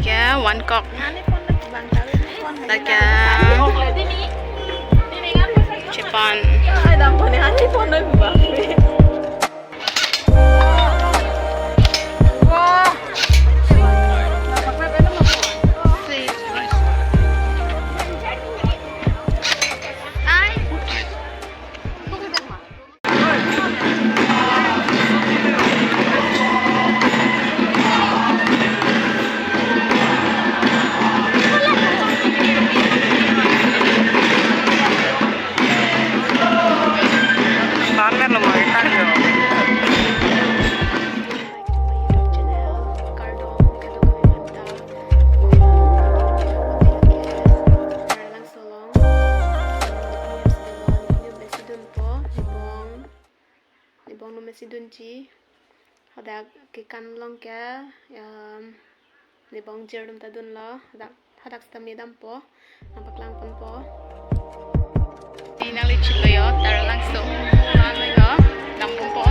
kìa one cọc là kìa Japan Sidun chi hodak kikan long kya libong jerdum tadun lo hadak stamni dam po nampak lang pon po inang licit lo yo tara langsung kan lo yo kampung po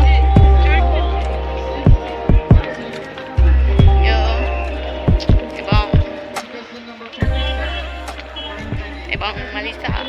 yo ibang Malisa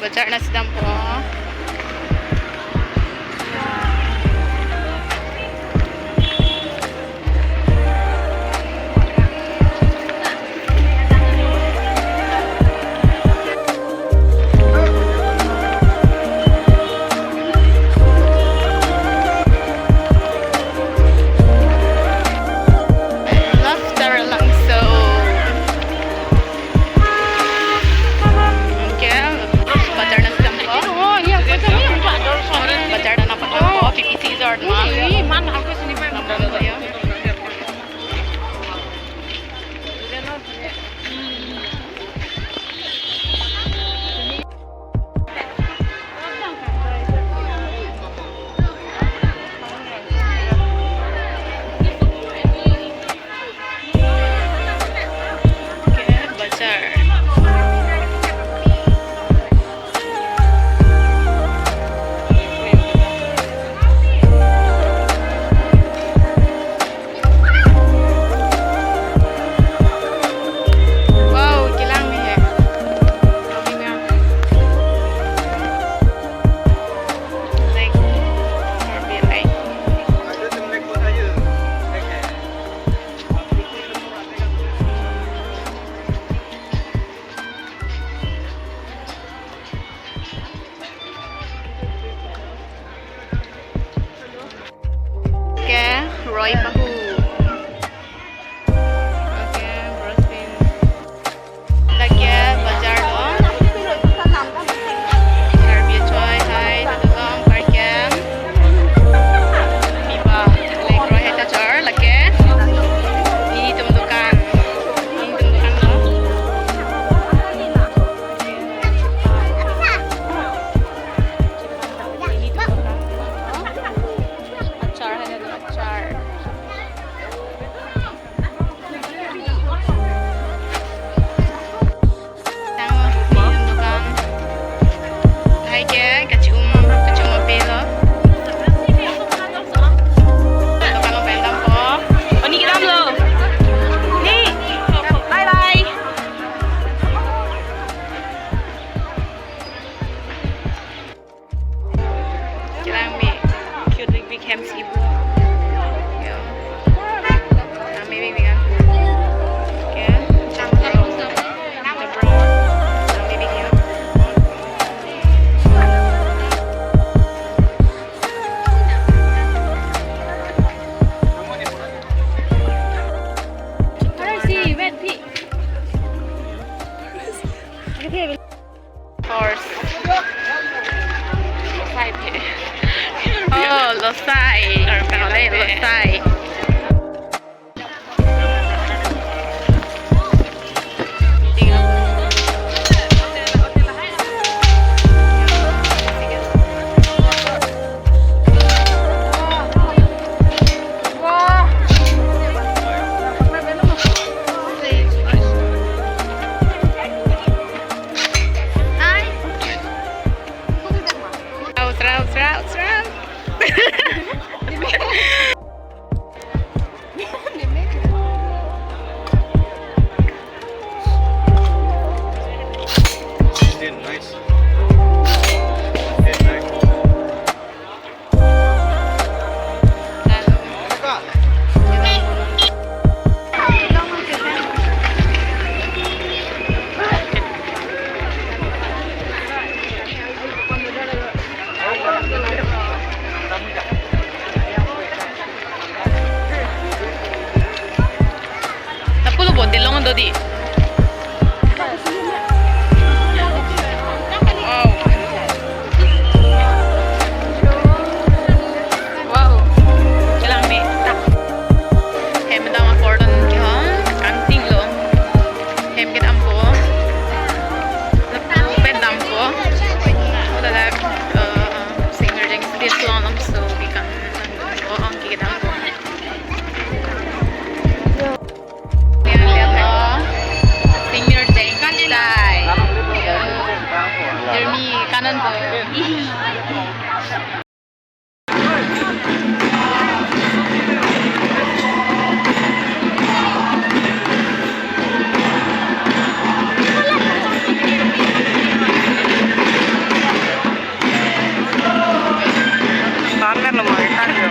Bajar na sedang po. Roy Bahu. Okay, Brooklyn. Lagi bajar dong. Karbi choy, hai, dong, parkem. Biba, like Roy hai tajar, lagi. Ini tumdukan. Ini tumdukan lo. Ini tumdukan. Acar hai na acar. Horse 5K ไส้เราได้รสไส้Di wow lang ni tak hem da ma fordon ki hong kanting lo hem ke dampo pen dampo udah singer jeng this long am so bikan ang ki dampo Jeremy kanan po. Pamer lo mau tayo.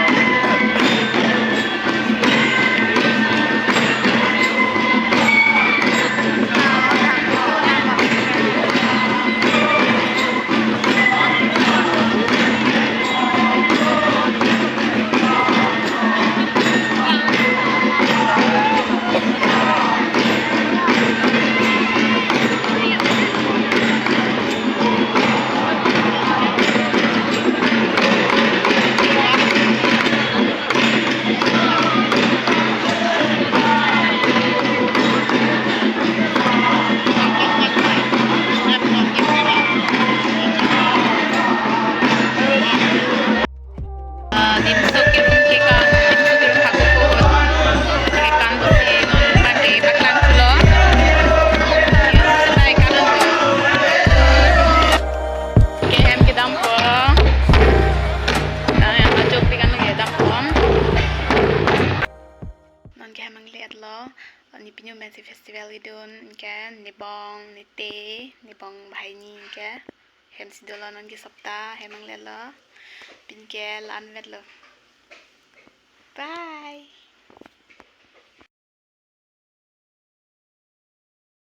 Ni pinyo mensi festival idun ke nibong nite nibong bahai ni ke hem sidola non ki sapta hemang lela pin ke lan vet lo bye.